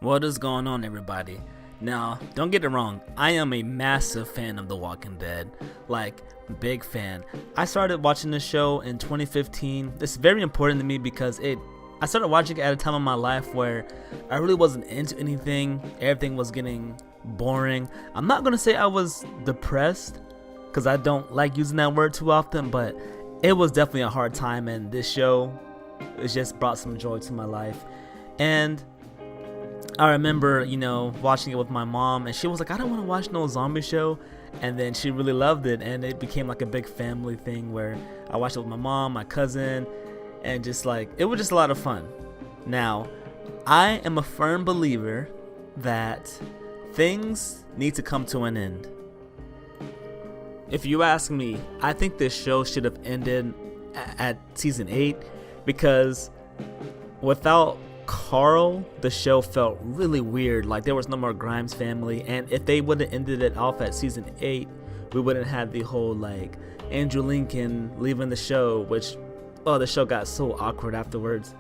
What is going on, everybody? Now, don't get it wrong, I am a massive fan of The Walking Dead. Like, big fan. I started watching the show in 2015. It's very important to me because I started watching it at a time in my life where I really wasn't into anything. Everything was getting boring. I'm not gonna say I was depressed, because I don't like using that word too often, but it was definitely a hard time, and this show it just brought some joy to my life. And I remember, watching it with my mom, and she was like, I don't want to watch no zombie show. And then she really loved it, and it became like a big family thing where I watched it with my mom, my cousin, and just like, it was just a lot of fun. Now, I am a firm believer that things need to come to an end. If you ask me, I think this show should have ended at season 8 because without Carl, the show felt really weird. Like there was no more Grimes family, and if they would have ended it off at season 8, we wouldn't have the whole like Andrew Lincoln leaving the show, which the show got so awkward afterwards.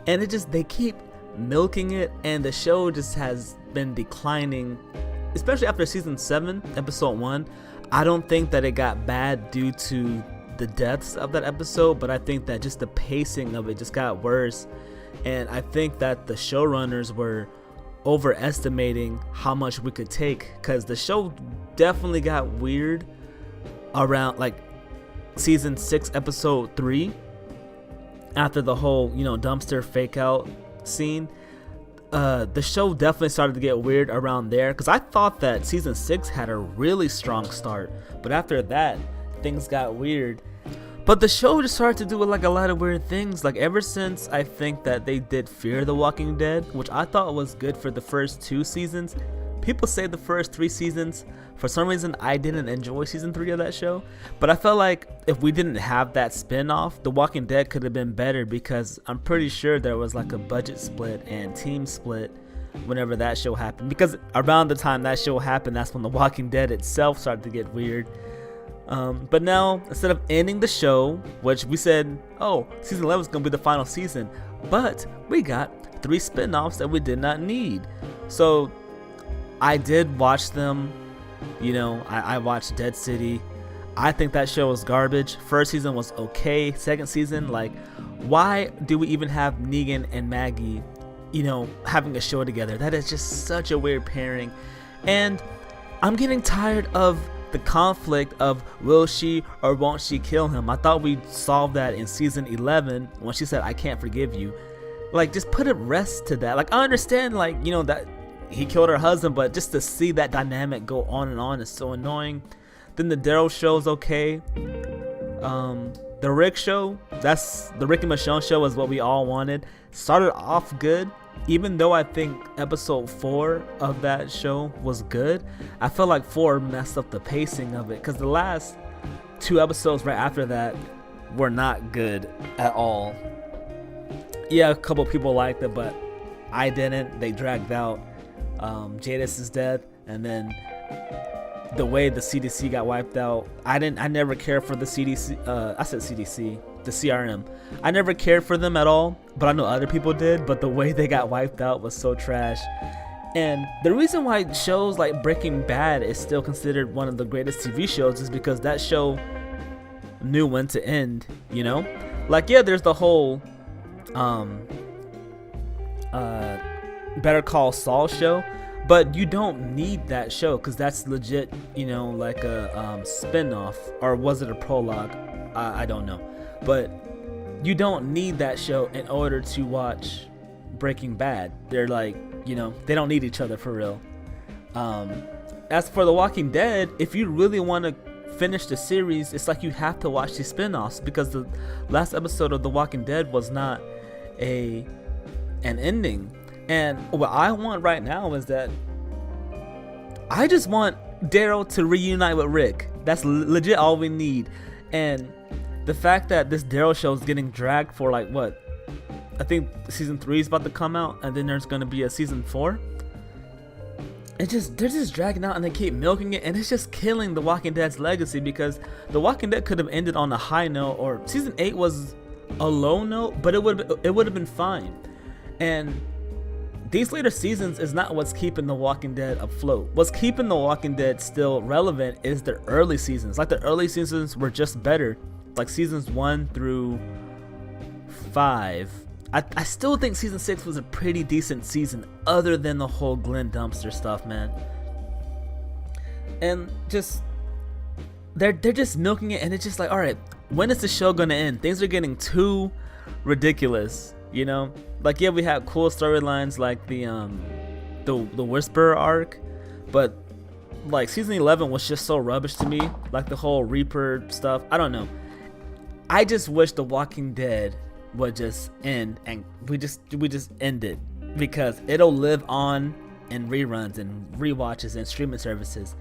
And they keep milking it, and the show just has been declining, especially after season 7, episode 1. I don't think that it got bad due to the deaths of that episode, but I think that just the pacing of it just got worse. And I think that the showrunners were overestimating how much we could take, because the show definitely got weird around like season 6 episode 3 after the whole dumpster fake out scene. The show definitely started to get weird around there, because I thought that season 6 had a really strong start, but after that things got weird. But the show just started to do like a lot of weird things. Like ever since I think that they did Fear the Walking Dead, which I thought was good for the first 2 seasons. People say the first 3 seasons. For some reason, I didn't enjoy season 3 of that show. But I felt like if we didn't have that spin-off, The Walking Dead could have been better, because I'm pretty sure there was like a budget split and team split whenever that show happened. Because around the time that show happened, that's when The Walking Dead itself started to get weird. But now, instead of ending the show, which we said, season 11 is going to be the final season, but we got 3 spin-offs that we did not need. So I did watch them. I watched Dead City. I think that show was garbage. First season was okay. Second season, like, why do we even have Negan and Maggie, having a show together? That is just such a weird pairing. And I'm getting tired of the conflict of will she or won't she kill him. I thought we solved that in season 11 when she said, I can't forgive you. Like, just put a rest to that. Like, I understand, like, that he killed her husband, but just to see that dynamic go on and on is so annoying. Then the Daryl show's okay. The Rick show, that's the Rick and Michonne show, is what we all wanted. Started off good, even though I think episode 4 of that show was good. I feel like 4 messed up the pacing of it, because the last 2 episodes right after that were not good at all. Yeah, a couple people liked it, but I didn't. They dragged out Jadis' death, and then the way the CDC got wiped out. I never cared for the CDC. I said CDC, the CRM. I never cared for them at all, but I know other people did. But the way they got wiped out was so trash. And the reason why shows like Breaking Bad is still considered one of the greatest TV shows is because that show knew when to end. Like, yeah, there's the whole Better Call Saul show, but you don't need that show, because that's legit, like a spin-off, or was it a prologue? I don't know, but you don't need that show in order to watch Breaking Bad. They're like, they don't need each other for real. As for The Walking Dead, if you really want to finish the series, it's like you have to watch the spin-offs, because the last episode of The Walking Dead was not an ending. And what I want right now is that I just want Daryl to reunite with Rick. That's legit all we need. And the fact that this Daryl show is getting dragged for like what? I think season 3 is about to come out, and then there's going to be a season 4. They're just dragging out, and they keep milking it, and it's just killing The Walking Dead's legacy, because The Walking Dead could have ended on a high note, or season 8 was a low note, but it would have been fine. And these later seasons is not what's keeping The Walking Dead afloat. What's keeping The Walking Dead still relevant is the early seasons. Like the early seasons were just better. Like seasons 1 through 5. I still think season 6 was a pretty decent season, other than the whole Glenn Dumpster stuff, man. And just they're just milking it, and it's just like, all right, when is the show gonna end? Things are getting too ridiculous, you know. Like, yeah, we had cool storylines like the Whisperer arc, but like season 11 was just so rubbish to me. Like the whole Reaper stuff, I don't know. I just wish The Walking Dead would just end, and we just end it, because it'll live on in reruns and rewatches and streaming services.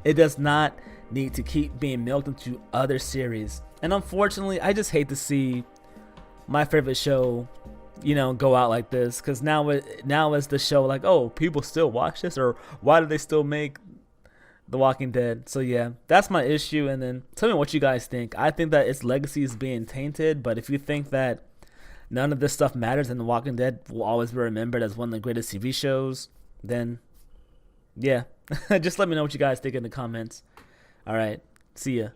It does not need to keep being milked into other series. And unfortunately, I just hate to see my favorite show, you know, go out like this, because now is the show like, oh, people still watch this, or why do they still make The Walking Dead? So yeah, that's my issue. And then tell me what you guys think. I think that its legacy is being tainted, but if you think that none of this stuff matters and The Walking Dead will always be remembered as one of the greatest TV shows, then yeah, just let me know what you guys think in the comments. All right, see ya.